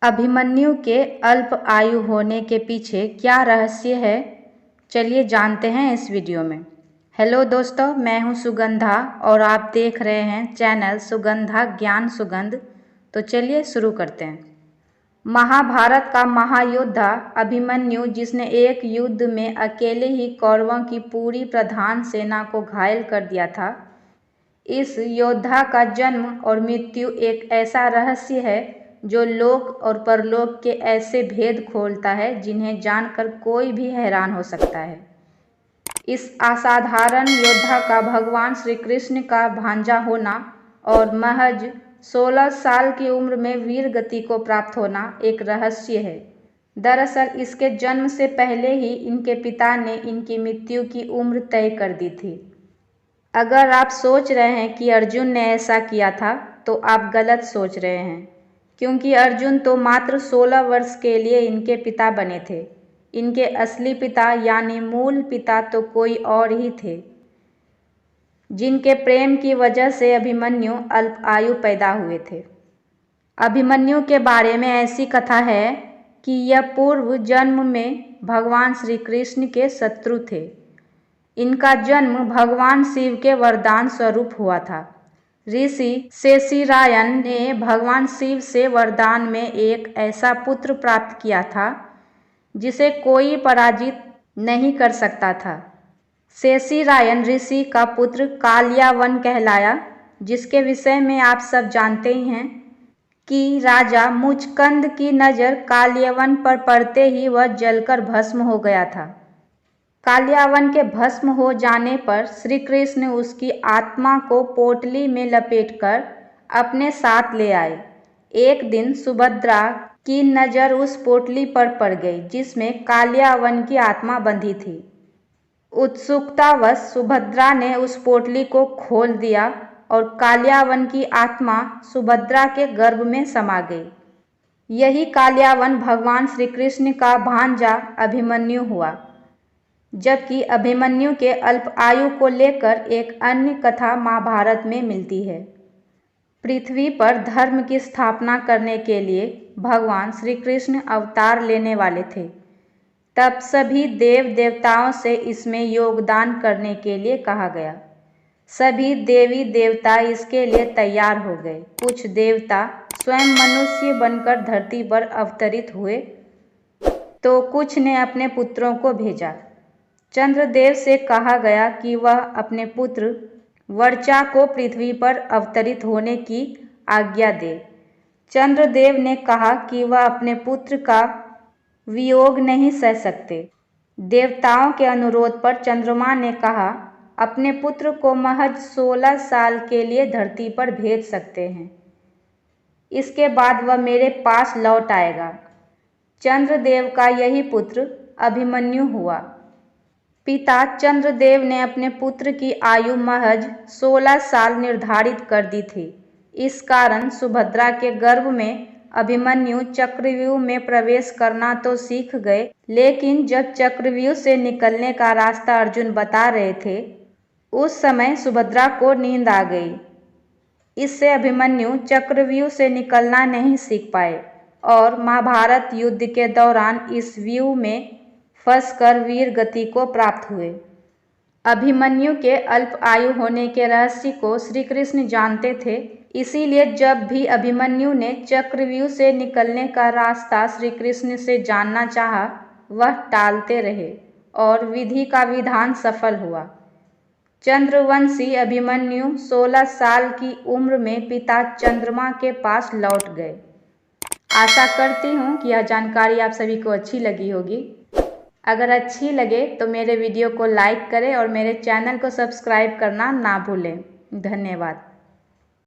अभिमन्यु के अल्प आयु होने के पीछे क्या रहस्य है, चलिए जानते हैं इस वीडियो में। हेलो दोस्तों, मैं हूं सुगंधा और आप देख रहे हैं चैनल सुगंधा ज्ञान सुगंध। तो चलिए शुरू करते हैं। महाभारत का महायोद्धा अभिमन्यु, जिसने एक युद्ध में अकेले ही कौरवों की पूरी प्रधान सेना को घायल कर दिया था, इस योद्धा का जन्म और मृत्यु एक ऐसा रहस्य है जो लोक और परलोक के ऐसे भेद खोलता है जिन्हें जानकर कोई भी हैरान हो सकता है। इस असाधारण योद्धा का भगवान श्री कृष्ण का भांजा होना और महज 16 साल की उम्र में वीर गति को प्राप्त होना एक रहस्य है। दरअसल इसके जन्म से पहले ही इनके पिता ने इनकी मृत्यु की उम्र तय कर दी थी। अगर आप सोच रहे हैं कि अर्जुन ने ऐसा किया था तो आप गलत सोच रहे हैं, क्योंकि अर्जुन तो मात्र 16 वर्ष के लिए इनके पिता बने थे। इनके असली पिता यानी मूल पिता तो कोई और ही थे, जिनके प्रेम की वजह से अभिमन्यु अल्प आयु पैदा हुए थे। अभिमन्यु के बारे में ऐसी कथा है कि यह पूर्व जन्म में भगवान श्री कृष्ण के शत्रु थे। इनका जन्म भगवान शिव के वरदान स्वरूप हुआ था। ऋषि शेषिरायन ने भगवान शिव से वरदान में एक ऐसा पुत्र प्राप्त किया था जिसे कोई पराजित नहीं कर सकता था। शेषिरायन ऋषि का पुत्र कालियावन कहलाया, जिसके विषय में आप सब जानते ही हैं कि राजा मुचकंद की नज़र कालियावन पर पड़ते ही वह जलकर भस्म हो गया था। कालियावन के भस्म हो जाने पर श्री कृष्ण उसकी आत्मा को पोटली में लपेटकर अपने साथ ले आए। एक दिन सुभद्रा की नज़र उस पोटली पर पड़ गई जिसमें कालियावन की आत्मा बंधी थी। उत्सुकतावश सुभद्रा ने उस पोटली को खोल दिया और कालियावन की आत्मा सुभद्रा के गर्भ में समा गई। यही कालियावन भगवान श्री कृष्ण का भांजा अभिमन्यु हुआ। जबकि अभिमन्यु के अल्प आयु को लेकर एक अन्य कथा महाभारत में मिलती है। पृथ्वी पर धर्म की स्थापना करने के लिए भगवान श्री कृष्ण अवतार लेने वाले थे। तब सभी देव देवताओं से इसमें योगदान करने के लिए कहा गया। सभी देवी देवता इसके लिए तैयार हो गए। कुछ देवता स्वयं मनुष्य बनकर धरती पर अवतरित हुए तो कुछ ने अपने पुत्रों को भेजा। चंद्रदेव से कहा गया कि वह अपने पुत्र वर्चा को पृथ्वी पर अवतरित होने की आज्ञा दे। चंद्रदेव ने कहा कि वह अपने पुत्र का वियोग नहीं सह सकते। देवताओं के अनुरोध पर चंद्रमा ने कहा, अपने पुत्र को महज 16 साल के लिए धरती पर भेज सकते हैं, इसके बाद वह मेरे पास लौट आएगा। चंद्रदेव का यही पुत्र अभिमन्यु हुआ। पिता चंद्रदेव ने अपने पुत्र की आयु महज 16 साल निर्धारित कर दी थी। इस कारण सुभद्रा के गर्भ में अभिमन्यु चक्रव्यूह में प्रवेश करना तो सीख गए, लेकिन जब चक्रव्यूह से निकलने का रास्ता अर्जुन बता रहे थे, उस समय सुभद्रा को नींद आ गई। इससे अभिमन्यु चक्रव्यूह से निकलना नहीं सीख पाए और महाभारत युद्ध के दौरान इस व्यूह में फंसकर वीर गति को प्राप्त हुए। अभिमन्यु के अल्प आयु होने के रहस्य को श्री कृष्ण जानते थे, इसीलिए जब भी अभिमन्यु ने चक्रव्यूह से निकलने का रास्ता श्री कृष्ण से जानना चाहा, वह टालते रहे और विधि का विधान सफल हुआ। चंद्रवंशी अभिमन्यु 16 साल की उम्र में पिता चंद्रमा के पास लौट गए। आशा करती हूँ कि यह जानकारी आप सभी को अच्छी लगी होगी। अगर अच्छी लगे तो मेरे वीडियो को लाइक करें और मेरे चैनल को सब्सक्राइब करना ना भूलें। धन्यवाद।